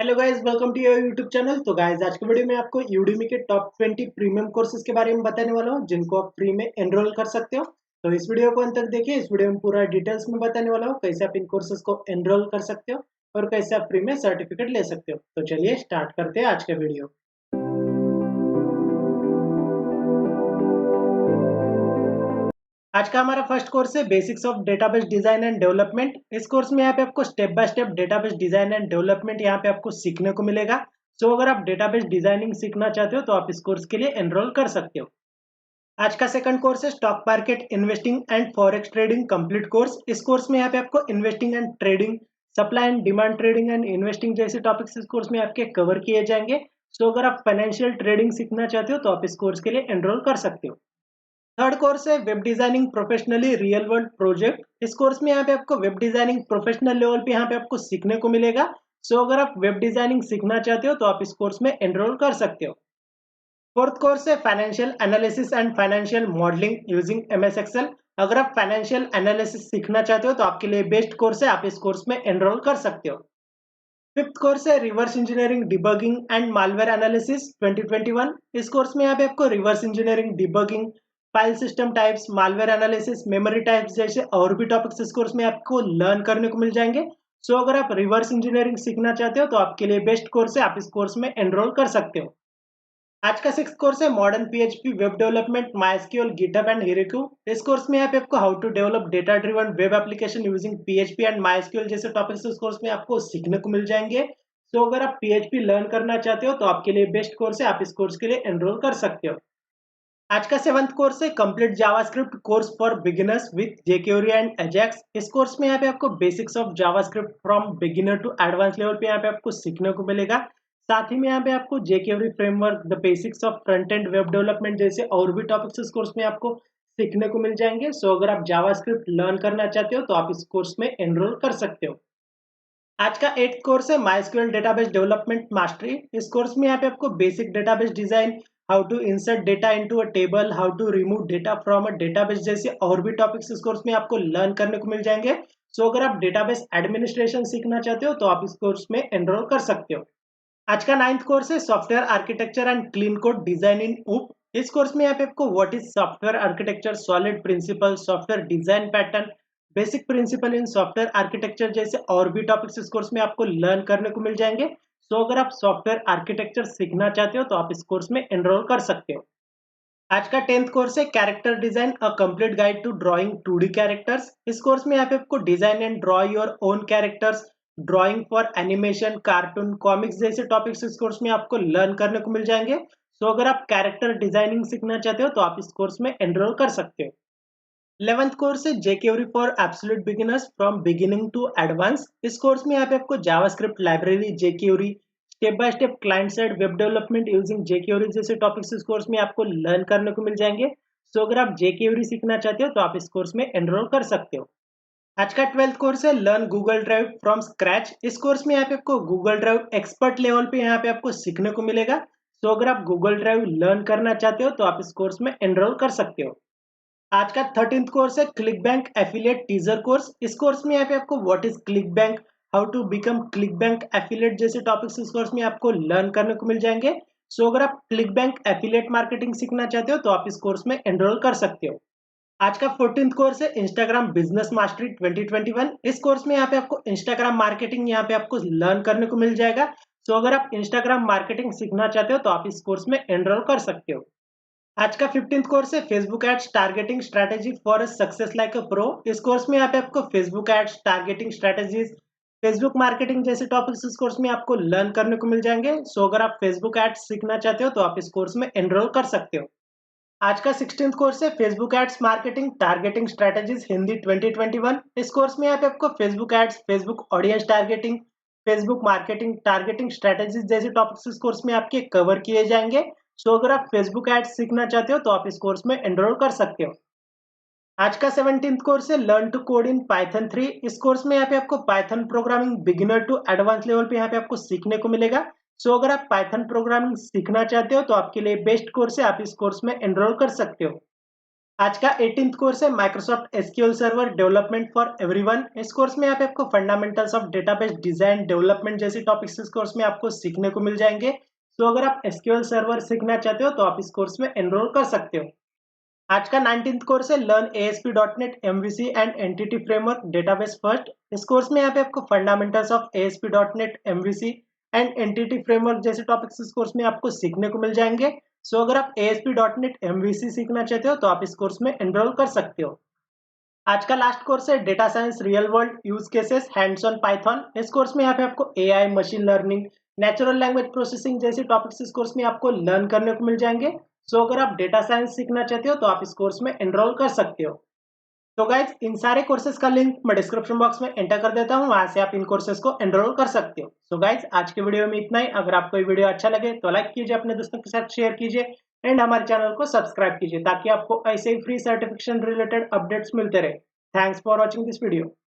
Hello guys, welcome to your YouTube channel. तो guys, आज के वीडियो में आपको यूडेमी के टॉप 20 प्रीमियम कोर्सेज के बारे में बताने वाला हूँ, जिनको आप फ्री में एनरोल कर सकते हो। तो इस वीडियो को अंत तक देखिए। इस वीडियो में पूरा डिटेल्स में बताने वाला हूँ कैसे आप इन कोर्सेज को एनरोल कर सकते हो और कैसे आप फ्री में सर्टिफिकेट ले सकते हो। तो चलिए स्टार्ट करते हैं आज का वीडियो। आज का हमारा फर्स्ट कोर्स है basics of database design and development. इस कोर्स में यहाँ पे आपको step by step database design and development यहाँ पे आपको सीखने को मिलेगा। सो अगर आप डेटाबेस डिजाइनिंग सीखना चाहते हो तो आप इस कोर्स के लिए एनरोल कर सकते हो। आज का सेकंड कोर्स है stock market investing and forex trading complete course. इस कोर्स में यहाँ पे आपको investing and trading, supply and demand trading and investing जैसे टॉपिक्स इस कोर्स में आपके कवर किए जाएंगे। सो अगर आप फाइनेंशियल ट्रेडिंग सीखना चाहते हो तो आप इस कोर्स के लिए एनरोल कर सकते हो। थर्ड कोर्स है web designing professionally real world project. इस कोर्स में यहाँ पे आपको वेब डिजाइनिंग प्रोफेशनल लेवल पे यहाँ पे आपको सीखने को मिलेगा। सो अगर आप वेब डिजाइनिंग सीखना चाहते हो तो आप इस कोर्स में एनरोल कर सकते हो। फोर्थ कोर्स है financial analysis and financial modelling using MS Excel. अगर आप फाइनेंशियल एनालिसिस सीखना चाहते हो तो आपके लिए बेस्ट कोर्स है, आप इस कोर्स में एनरोल कर सकते हो। फिफ्थ कोर्स है reverse engineering debugging and malware analysis 2021। इस कोर्स में यहाँ पे आपको reverse engineering debugging, file system types, malware analysis, memory types जैसे और भी टॉपिक्स इस कोर्स में आपको लर्न करने को मिल जाएंगे। सो अगर आप रिवर्स इंजीनियरिंग सीखना चाहते हो तो आपके लिए बेस्ट कोर्स है, आप इस कोर्स में एनरोल कर सकते हो। आज का सिक्स कोर्स है modern PHP web development, MySQL, GitHub and Heroku. इस कोर्स में यहाँ पे आपको how to develop data driven web application using PHP and MySQL जैसे टॉपिक्स इस कोर्स में आपको सीखने को मिल जाएंगे। सो अगर आप पीएचपी लर्न करना चाहते हो तो आपके लिए बेस्ट कोर्स है, आप इस कोर्स के लिए एनरोल कर सकते हो। आज का सेवंथ कोर्स है complete JavaScript course for beginners with jQuery and AJAX. इस कोर्स में यहाँ पे आपको basics of JavaScript from beginner to advance level पे यहाँ पे आपको सीखने को मिलेगा। साथ ही में यहाँ पे आपको jQuery framework, the basics of front end web development जैसे और भी टॉपिक्स इस कोर्स में आपको सीखने को मिल जाएंगे। सो अगर आप जावास्क्रिप्ट लर्न करना चाहते हो तो आप इस कोर्स में एनरोल कर सकते हो। आज का एट्थ कोर्स है माइस्क्यूएल डेटाबेस डेवलपमेंट मास्टरी। इस कोर्स में यहाँ पे आपको basic database design, how to insert data into a table, how to remove data from a database जैसे और भी टॉपिक्स इस कोर्स में आपको लर्न करने को मिल जाएंगे। सो अगर आप डेटाबेस एडमिनिस्ट्रेशन सीखना चाहते हो तो आप इस कोर्स में एनरोल कर सकते हो। आज का नाइन्थ कोर्स है software architecture and clean code design in OOP. इस कोर्स में यहाँ पे आपको what is software architecture, solid principle, software design pattern, basic principle in software architecture जैसे और भी टॉपिक्स इस कोर्स में आपको लर्न करने को मिल जाएंगे। सो अगर आप सॉफ्टवेयर आर्किटेक्चर सीखना चाहते हो तो आप इस कोर्स में एनरोल कर सकते हो। आज का टेंथ कोर्स है character design, a complete guide to drawing 2D characters. इस कोर्स में यहाँ पे आपको design and draw your own characters, drawing for animation, cartoon, comics जैसे टॉपिक्स इस कोर्स में आपको लर्न करने को मिल जाएंगे। सो अगर आप कैरेक्टर डिजाइनिंग सीखना चाहते हो तो आप इस कोर्स में एनरोल कर सकते हो। 11th कोर्स है jQuery for absolute beginners from beginning to advance. इस कोर्स में यहाँ पे आपको JavaScript library, jQuery, step by step client side web development using jQuery जैसे टॉपिक्स इस कोर्स में आपको लर्न करने को मिल जाएंगे। सो अगर आप jQuery सीखना चाहते हो तो आप इस कोर्स में एनरोल कर सकते हो। आज का 12th कोर्स है learn Google drive from scratch. इस कोर्स में यहाँ पे आपको गूगल ड्राइव एक्सपर्ट लेवल पे यहाँ पे आपको सीखने को मिलेगा। सो अगर आप गूगल ड्राइव लर्न करना चाहते हो तो आप इस कोर्स में एनरोल कर सकते हो। आज का 13th कोर्स है ClickBank affiliate teaser course. इस कोर्स में यहाँ पे आपको what is ClickBank, how to become ClickBank affiliate जैसे टॉपिक्स इस कोर्स में आपको लर्न करने को मिल जाएंगे। सो अगर आप क्लिक बैंक एफिलिएट मार्केटिंग सीखना चाहते हो तो आप इस कोर्स में एनरोल कर सकते हो। आज का 14th कोर्स है इंस्टाग्राम बिजनेस मास्टरी 2021। इस कोर्स में यहाँ पे आपको इंस्टाग्राम मार्केटिंग यहाँ पे आपको लर्न करने को मिल जाएगा। सो अगर आप इंस्टाग्राम मार्केटिंग सीखना चाहते हो तो आप इस कोर्स में एनरोल कर सकते हो। आज का 15th कोर्स है Facebook ads targeting strategy for success like a pro. इस कोर्स में यहाँ पे आपको Facebook ads, targeting strategies, Facebook marketing जैसे टॉपिक्स इस कोर्स में आपको लर्न करने को मिल जाएंगे। सो अगर आप फेसबुक एड्स सीखना चाहते हो तो आप इस कोर्स में एनरोल कर सकते हो। आज का 16th कोर्स है Facebook ads marketing targeting strategies Hindi 2021। इस कोर्स में यहाँ पे आपको Facebook ads, Facebook audience targeting, Facebook marketing targeting strategies जैसे टॉपिक्स इस कोर्स में आपके कवर किए जाएंगे। सो अगर आप फेसबुक एड्स सीखना चाहते हो तो आप इस कोर्स में एनरोल कर सकते हो। आज का 17th कोर्स है learn to code in Python 3। इस कोर्स में यहाँ पे आपको Python programming beginner to advance level पे यहाँ पे आपको सीखने को मिलेगा। सो अगर आप पाइथन प्रोग्रामिंग सीखना चाहते हो तो आपके लिए बेस्ट कोर्स है, आप इस कोर्स में एनरोल कर सकते हो। आज का 18th कोर्स है Microsoft SQL server development for everyone. इस कोर्स में यहाँ पे आपको fundamentals of database design development जैसी टॉपिक्स इस कोर्स में आपको सीखने को मिल जाएंगे। तो अगर आप एसक्यूएल सर्वर सीखना चाहते हो तो आप इस कोर्स में एनरोल कर सकते हो। आज का 19th कोर्स है learn ASP.NET MVC and entity framework database first. इस कोर्स में यहाँ पे आपको fundamentals of ASP.NET MVC and entity framework जैसे टॉपिक्स इस कोर्स में आपको सीखने को मिल जाएंगे। सो अगर आप ASP.NET MVC सीखना चाहते हो तो आप इस कोर्स में एनरोल कर सकते हो। आज का लास्ट कोर्स है data science real world use cases hands on Python. इस कोर्स में यहाँ पे आपको AI, machine learning, natural language processing जैसी टॉपिक्स इस कोर्स में आपको लर्न करने को मिल जाएंगे। सो अगर आप डेटा साइंस सीखना चाहते हो तो आप इस कोर्स में एनरोल कर सकते हो। तो गाइज इन सारे कोर्सेज का लिंक मैं डिस्क्रिप्शन बॉक्स में एंटर कर देता हूँ, वहां से आप इन कोर्सेज को एनरोल कर सकते हो। सो गाइज आज के वीडियो में इतना ही। अगर आपको ये वीडियो अच्छा लगे तो लाइक कीजिए, अपने दोस्तों के साथ शेयर कीजिए एंड हमारे चैनल को सब्सक्राइब कीजिए ताकि आपको ऐसे ही फ्री सर्टिफिकेशन रिलेटेड अपडेट्स मिलते रहे। Thanks for watching this video.